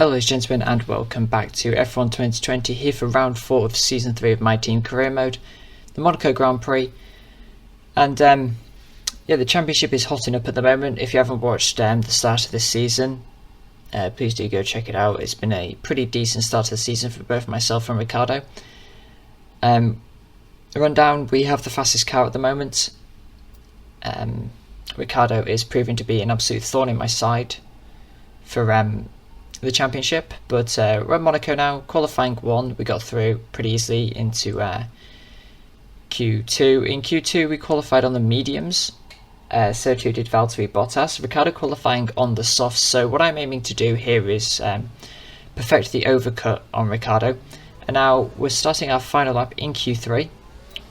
Hello ladies and gentlemen, and welcome back to F1 2020 here for round 4 of season 3 of my team career mode, the Monaco Grand Prix. And yeah, the championship is hotting up at the moment. If you haven't watched the start of this season, please do go check it out. It's been a pretty decent start to the season for both myself and Ricciardo. Rundown, we have the fastest car at the moment. Ricciardo is proving to be an absolute thorn in my side for the championship, but we're at Monaco now. Qualifying 1, we got through pretty easily into Q2. In Q2 we qualified on the mediums, so too did Valtteri Bottas. Ricciardo qualifying on the softs, so what I'm aiming to do here is perfect the overcut on Ricciardo. And now we're starting our final lap in Q3.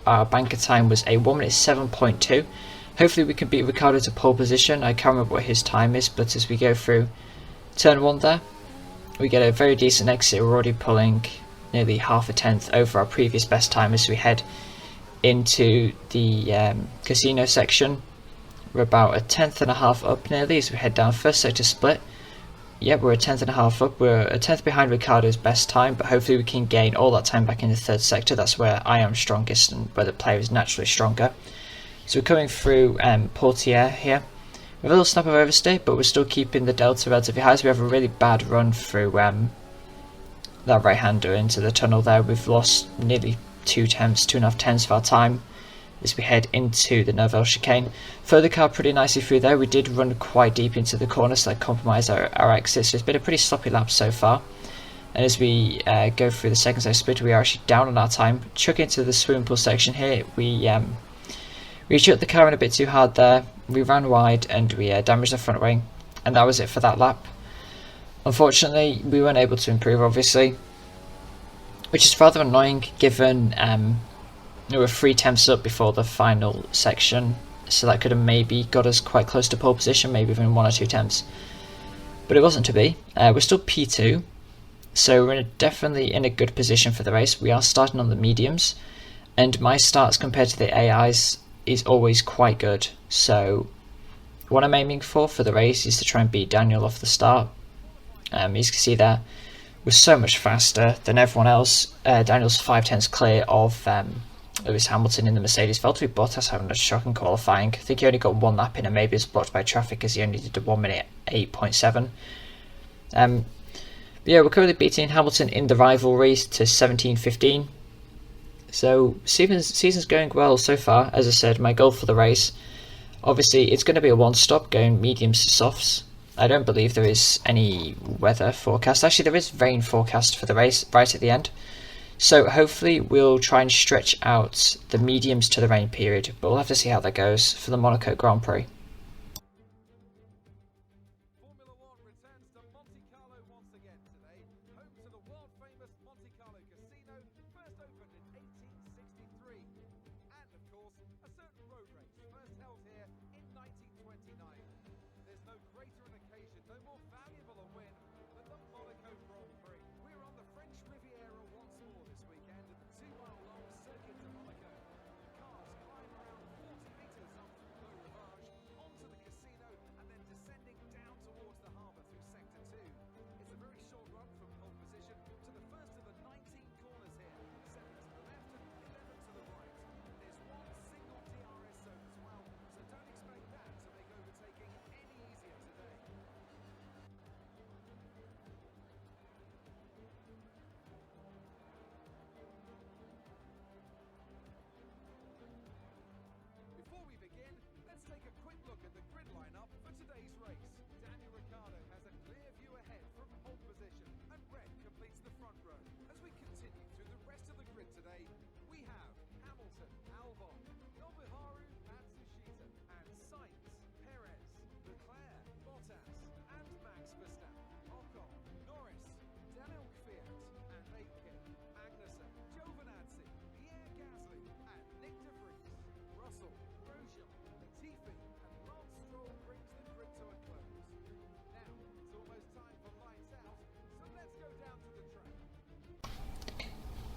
Our banker time was a 1 minute 7.2. Hopefully we can beat Ricciardo to pole position. I can't remember what his time is, but as we go through turn 1 there, we get a very decent exit. We're already pulling nearly half a tenth over our previous best time as we head into the casino section. We're about a tenth and a half up nearly as we head down first sector split. Yep, we're a tenth and a half up. We're a tenth behind Ricciardo's best time, but hopefully we can gain all that time back in the third sector. That's where I am strongest and where the player is naturally stronger. So we're coming through Portier here. We have a little snap of overstay, but we're still keeping the delta relatively high, so we have a really bad run through that right-hander into the tunnel there. We've lost nearly 2.5 tenths of our time as we head into the Nouvelle chicane. Further car pretty nicely through there. We did run quite deep into the corner, so that compromised our exit, so it's been a pretty sloppy lap so far. And as we go through the second sector split, we are actually down on our time. Chuck into the swimming pool section here. We shut the car in a bit too hard there. We ran wide and we damaged the front wing, and that was it for that lap. Unfortunately, we weren't able to improve, obviously, which is rather annoying given we were 3 tenths up before the final section, so that could have maybe got us quite close to pole position, maybe even 1 or 2 tenths. But it wasn't to be. We're still P2, so we're definitely in a good position for the race. We are starting on the mediums, and my starts compared to the AIs is always quite good, so what I'm aiming for the race is to try and beat Daniel off the start. As you can see there, we're so much faster than everyone else. Daniel's 5 tenths clear of Lewis Hamilton in the Mercedes. Valtteri Bottas having a shocking qualifying. I think he only got 1 lap in and maybe it's blocked by traffic as he only did a 1 minute 8.7. Yeah, we're currently beating Hamilton in the rivalry to 17-15. So season's going well so far. As I said, my goal for the race, obviously it's going to be a one-stop going mediums to softs. I don't believe there is any weather forecast. Actually, there is rain forecast for the race right at the end. So hopefully we'll try and stretch out the mediums to the rain period, but we'll have to see how that goes for the Monaco Grand Prix.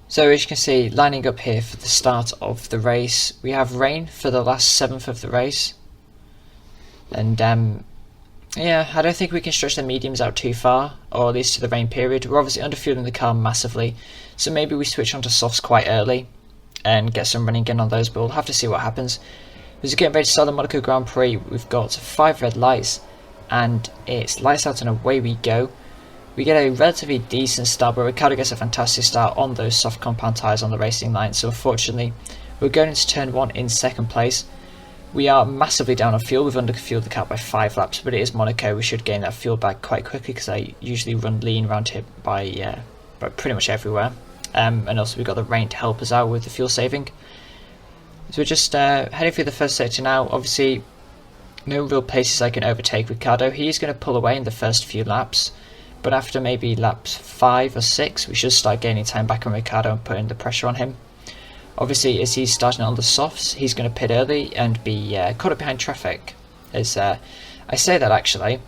So as you can see, lining up here for the start of the race, we have rain for the last 7th of the race, and Yeah, I don't think we can stretch the mediums out too far, or at least to the rain period. We're obviously underfueling the car massively, so maybe we switch onto softs quite early and get some running in on those, but we'll have to see what happens. As we're getting ready to start the Monaco Grand Prix, we've got 5 red lights, and it's lights out and away we go. We get a relatively decent start, but Ricciardo gets a fantastic start on those soft compound tyres on the racing line, so unfortunately we're going into turn 1 in second place. We are massively down on fuel. We've underfueled the car by 5 laps, but it is Monaco. We should gain that fuel back quite quickly because I usually run lean around here by pretty much everywhere. And also we've got the rain to help us out with the fuel saving. So we're just heading through the first sector now. Obviously, no real places I can overtake Ricciardo. He's going to pull away in the first few laps, but after maybe laps 5 or 6, we should start gaining time back on Ricciardo and putting the pressure on him. Obviously, as he's starting on the softs, he's going to pit early and be caught up behind traffic. As I say that, actually,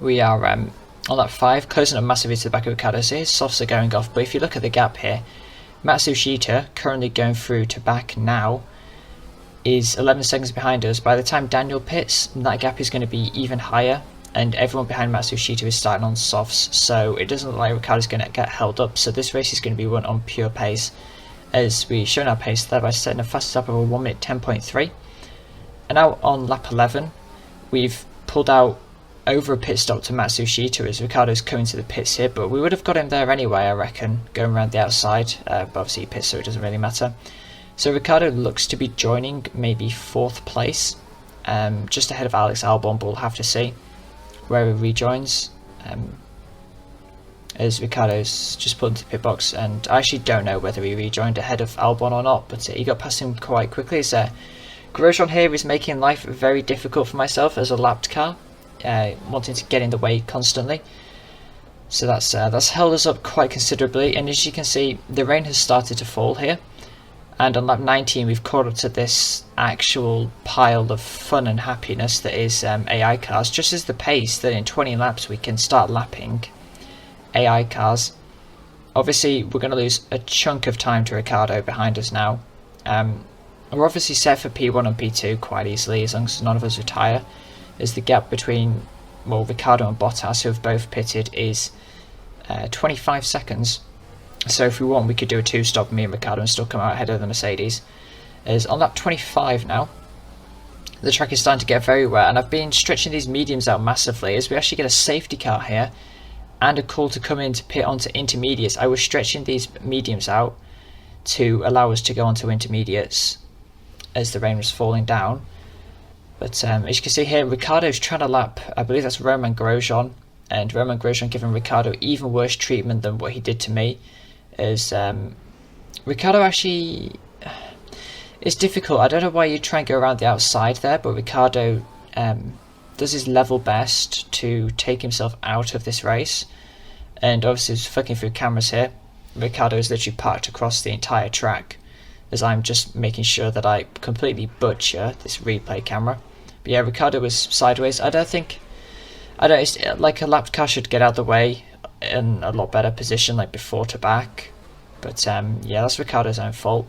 we are on lap 5, closing up massively to the back of Ricciardo, so his softs are going off. But if you look at the gap here, Matsushita, currently going through to back now, is 11 seconds behind us. By the time Daniel pits, that gap is going to be even higher, and everyone behind Matsushita is starting on softs, so it doesn't look like Ricciardo's going to get held up. So this race is going to be run on pure pace, as we've shown our pace there by setting a fastest lap of a 1 minute 10.3. And now on lap 11, we've pulled out over a pit stop to Matsushita as Ricciardo's coming to the pits here, but we would have got him there anyway, I reckon, going around the outside, but obviously he pits, so it doesn't really matter. So Ricciardo looks to be joining maybe 4th place, just ahead of Alex Albon, but we'll have to see where he rejoins. As Ricciardo's just put into the pit box, and I actually don't know whether he rejoined ahead of Albon or not, but he got past him quite quickly. So Grosjean here is making life very difficult for myself as a lapped car, wanting to get in the way constantly. So that's held us up quite considerably, and as you can see, the rain has started to fall here, and on lap 19 we've caught up to this actual pile of fun and happiness that is AI cars, just as the pace that in 20 laps we can start lapping AI cars. Obviously we're going to lose a chunk of time to Ricciardo behind us now. We're obviously set for P1 and P2 quite easily as long as none of us retire, as the gap between Ricciardo and Bottas, who have both pitted, is 25 seconds. So if we want, we could do a 2-stop, me and Ricciardo, and still come out ahead of the Mercedes. As on lap 25 now, the track is starting to get very wet, and I've been stretching these mediums out massively as we actually get a safety car here and a call to come in to pit onto intermediates. I was stretching these mediums out to allow us to go onto intermediates as the rain was falling down. But as you can see here, Ricciardo's trying to lap, I believe that's Romain Grosjean, and Romain Grosjean giving Ricciardo even worse treatment than what he did to me. As Ricciardo actually, it's difficult. I don't know why you try and go around the outside there, but Ricciardo does his level best to take himself out of this race. And obviously, just flicking through cameras here, Ricciardo is literally parked across the entire track, as I'm just making sure that I completely butcher this replay camera. But yeah, Ricciardo was sideways. It's like a lapped car should get out of the way in a lot better position, like before to back. But yeah, that's Ricciardo's own fault.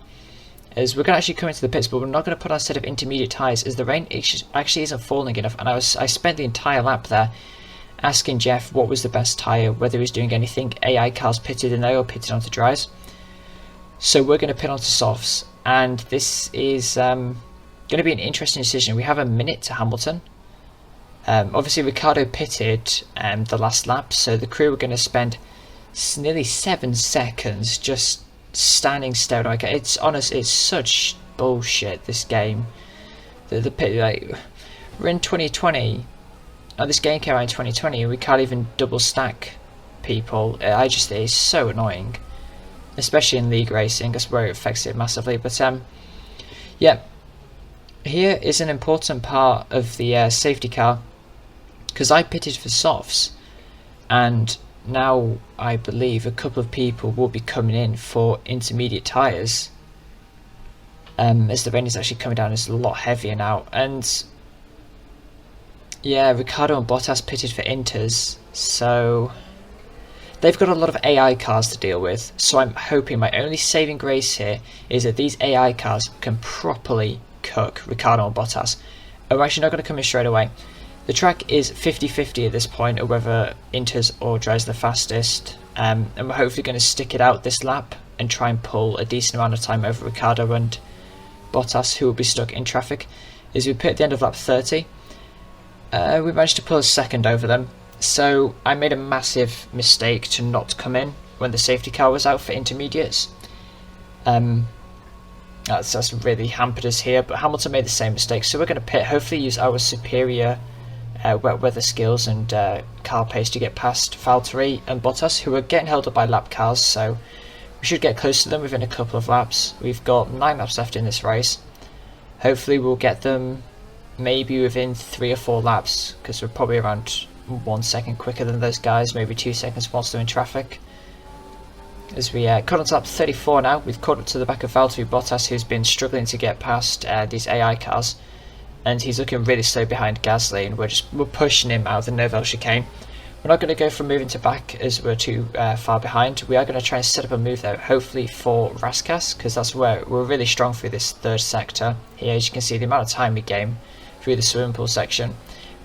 As we're going to actually come into the pits, but we're not going to put on a set of intermediate tyres, as the rain actually isn't falling enough. And I spent the entire lap there asking Jeff what was the best tyre, whether he was doing anything. AI cars pitted in there or pitted onto dries. So we're going to pit onto softs, and this is going to be an interesting decision. We have a minute to Hamilton. Obviously Ricciardo pitted the last lap, so the crew were going to spend nearly 7 seconds just standing staring. Like, it's honest, it's such bullshit, this game. The pit, like, we're in 2020. This game came out in 2020 and we can't even double stack people. It's so annoying, especially in league racing. That's where it affects it massively. But yeah, here is an important part of the safety car, because I pitted for softs, and now I believe a couple of people will be coming in for intermediate tyres, as the rain is actually coming down. It's a lot heavier now. And yeah, Ricciardo and Bottas pitted for inters, so they've got a lot of AI cars to deal with. So I'm hoping my only saving grace here is that these AI cars can properly cook Ricciardo and Bottas. Oh, actually not going to come in straight away. The track is 50-50 at this point of whether Inters or drives the fastest, and we're hopefully going to stick it out this lap and try and pull a decent amount of time over Ricciardo and Bottas, who will be stuck in traffic. As we pit at the end of lap 30, we managed to pull a second over them, so I made a massive mistake to not come in when the safety car was out for intermediates. That's really hampered us here, but Hamilton made the same mistake, so we're going to pit, hopefully use our superior wet weather skills and car pace to get past Valtteri and Bottas, who are getting held up by lap cars, so we should get close to them within a couple of laps. We've got 9 laps left in this race. Hopefully we'll get them maybe within 3 or 4 laps, because we're probably around 1 second quicker than those guys, maybe 2 seconds once they're in traffic. As we caught on to lap 34 now, we've caught up to the back of Valtteri Bottas, who's been struggling to get past these AI cars, and he's looking really slow behind Gasly, and we're pushing him out of the Nouvelle chicane. We're not going to go for moving to back as we're too far behind. We are going to try and set up a move though, hopefully for Raskas, because that's where we're really strong through this third sector. Here, as you can see, the amount of time we gain through the swimming pool section.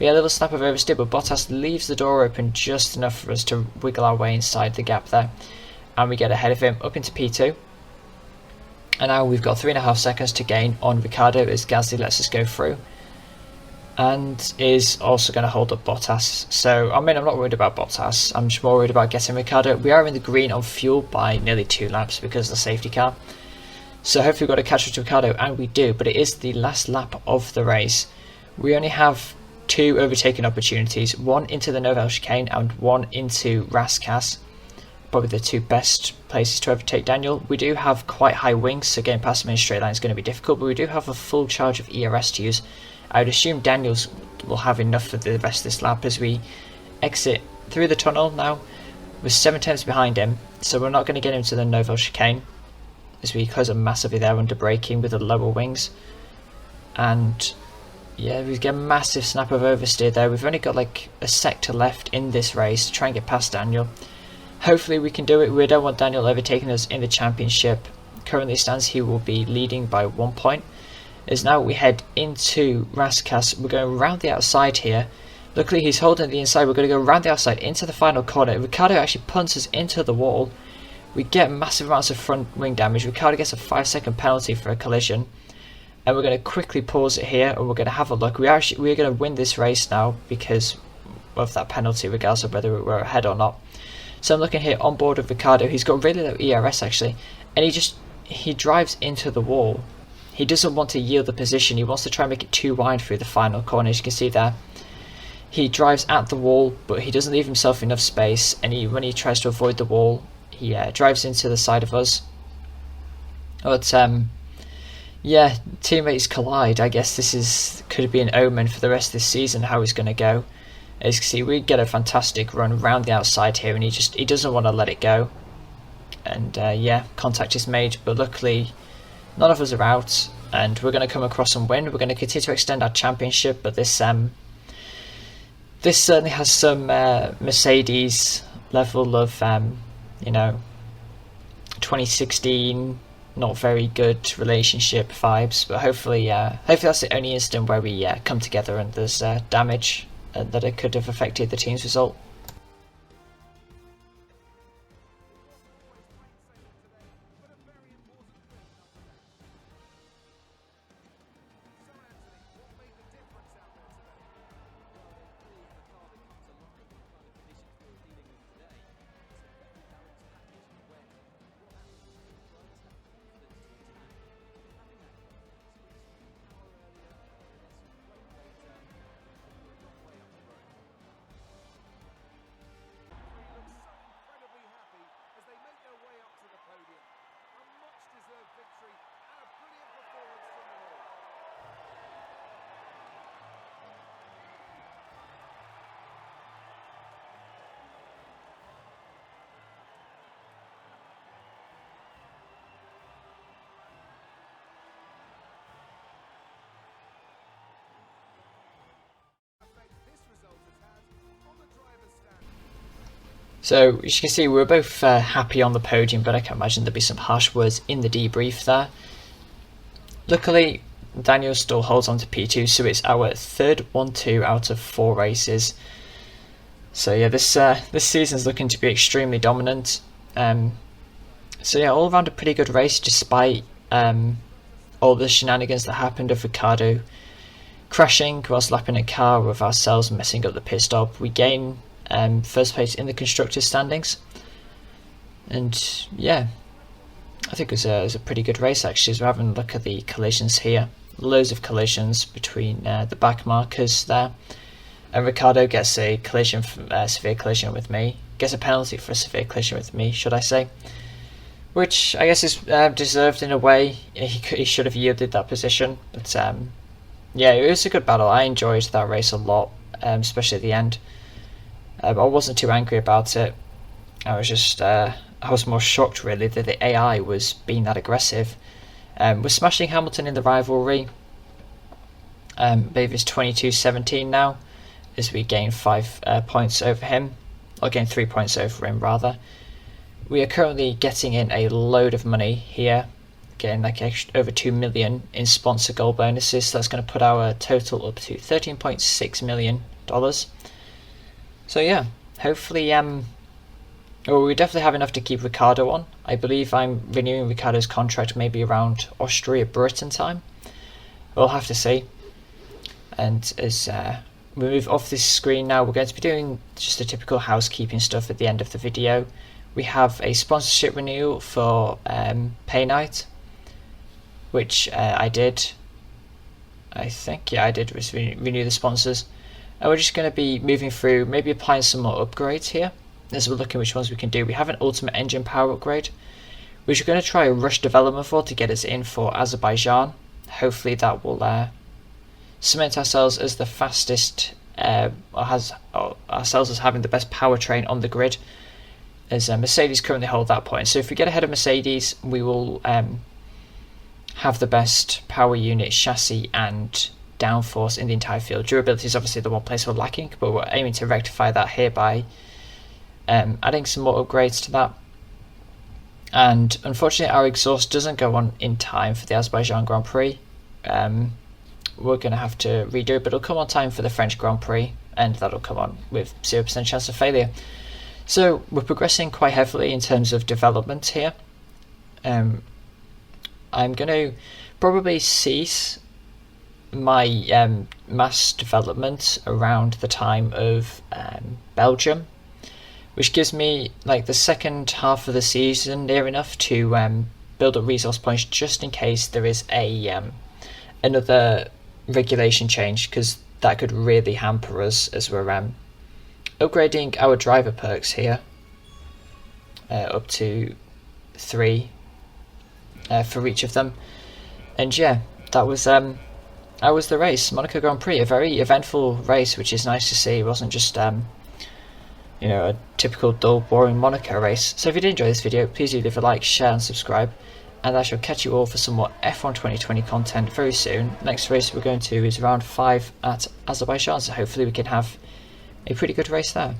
We had a little snap of oversteer, but Bottas leaves the door open just enough for us to wiggle our way inside the gap there, and we get ahead of him up into P2. And now we've got 3.5 seconds to gain on Ricciardo as Gasly lets us go through, and is also going to hold up Bottas. So I mean, I'm not worried about Bottas, I'm just more worried about getting Ricciardo. We are in the green on fuel by nearly 2 laps because of the safety car, so hopefully we've got to catch up to Ricciardo, and we do, but it is the last lap of the race. We only have 2 overtaking opportunities, one into the Nouvelle chicane and one into Raskas, probably the 2 best places to overtake Daniel. We do have quite high wings, so getting past him in a straight line is going to be difficult, but we do have a full charge of ERS to use. I would assume Daniels will have enough for the rest of this lap as we exit through the tunnel now. We're 7 tenths behind him, so we're not going to get him to the Nouvelle chicane as we close up massively there under braking with the lower wings. And yeah, we get a massive snap of oversteer there. We've only got like a sector left in this race to try and get past Daniel. Hopefully we can do it. We don't want Daniel overtaking us in the championship. Currently stands he will be leading by 1 point. As now we head into Raskas, we're going around the outside here. Luckily he's holding the inside, we're going to go around the outside into the final corner. Ricciardo actually punts us into the wall. We get massive amounts of front wing damage. Ricciardo gets a 5-second penalty for a collision. And we're going to quickly pause it here, and we're going to have a look. We're going to win this race now because of that penalty, regardless of whether we're ahead or not. So I'm looking here on board of Ricciardo. He's got really low ERS actually, and he drives into the wall. He doesn't want to yield the position. He wants to try and make it too wide through the final corner, as you can see there. He drives at the wall, but he doesn't leave himself enough space, and when he tries to avoid the wall, he drives into the side of us. But yeah, teammates collide. I guess this could be an omen for the rest of this season, how he's going to go. As you can see, we get a fantastic run around the outside here, and he doesn't want to let it go. And yeah, contact is made, but luckily none of us are out, and we're going to come across and win. We're going to continue to extend our championship, but this certainly has some Mercedes level of 2016 not very good relationship vibes. But hopefully that's the only instant where we come together and there's damage that it could have affected the team's result. So as you can see, we were both happy on the podium, but I can imagine there'll be some harsh words in the debrief there. Luckily, Daniel still holds on to P2, so it's our third 1-2 out of 4 races. So yeah, this season is looking to be extremely dominant. So yeah, all around a pretty good race, despite all the shenanigans that happened of Ricciardo crashing whilst lapping a car, with ourselves messing up the pit stop. We gain first place in the constructors standings, and yeah, I think it was a pretty good race actually. As we're having a look at the collisions here, loads of collisions between the back markers there, and Ricciardo gets a collision, severe collision with me, gets a penalty for a severe collision with me, should I say, which I guess is deserved in a way. He should have yielded that position, but yeah, it was a good battle. I enjoyed that race a lot, especially at the end. I wasn't too angry about it. I was just I was more shocked really that the AI was being that aggressive. We're smashing Hamilton in the rivalry. I believe it's 22-17 now, as we gain 5 points over him, or gain 3 points over him rather. We are currently getting in a load of money here, getting like over 2 million in sponsor goal bonuses. So that's going to put our total up to $13.6 million. So yeah, hopefully well, we definitely have enough to keep Ricciardo on. I believe I'm renewing Ricciardo's contract maybe around Austria-Britain time. We'll have to see. And as we move off this screen now, we're going to be doing just the typical housekeeping stuff at the end of the video. We have a sponsorship renewal for Pay Night, which I did. I think, yeah, I did renew the sponsors. And we're just going to be moving through, maybe applying some more upgrades here, as we're looking which ones we can do. We have an ultimate engine power upgrade, which we're going to try a rush development for to get us in for Azerbaijan. Hopefully that will cement ourselves as the fastest, ourselves as having the best powertrain on the grid, as Mercedes currently hold that point. So if we get ahead of Mercedes, we will have the best power unit, chassis and downforce in the entire field. Durability is obviously the one place we're lacking, but we're aiming to rectify that here by adding some more upgrades to that. And unfortunately our exhaust doesn't go on in time for the Azerbaijan Grand Prix. We're going to have to redo it, but it'll come on time for the French Grand Prix, and that'll come on with 0% chance of failure. So we're progressing quite heavily in terms of development here. I'm going to probably cease my mass development around the time of Belgium, which gives me like the second half of the season near enough to build up resource points just in case there is a another regulation change, because that could really hamper us as we're upgrading our driver perks here up to 3 for each of them. And yeah, that was the race, Monaco Grand Prix, a very eventful race, which is nice to see. It wasn't just you know, a typical dull, boring Monaco race. So if you did enjoy this video, please do leave a like, share and subscribe, and I shall catch you all for some more F1 2020 content very soon. Next race we're going to is round 5 at Azerbaijan, so hopefully we can have a pretty good race there.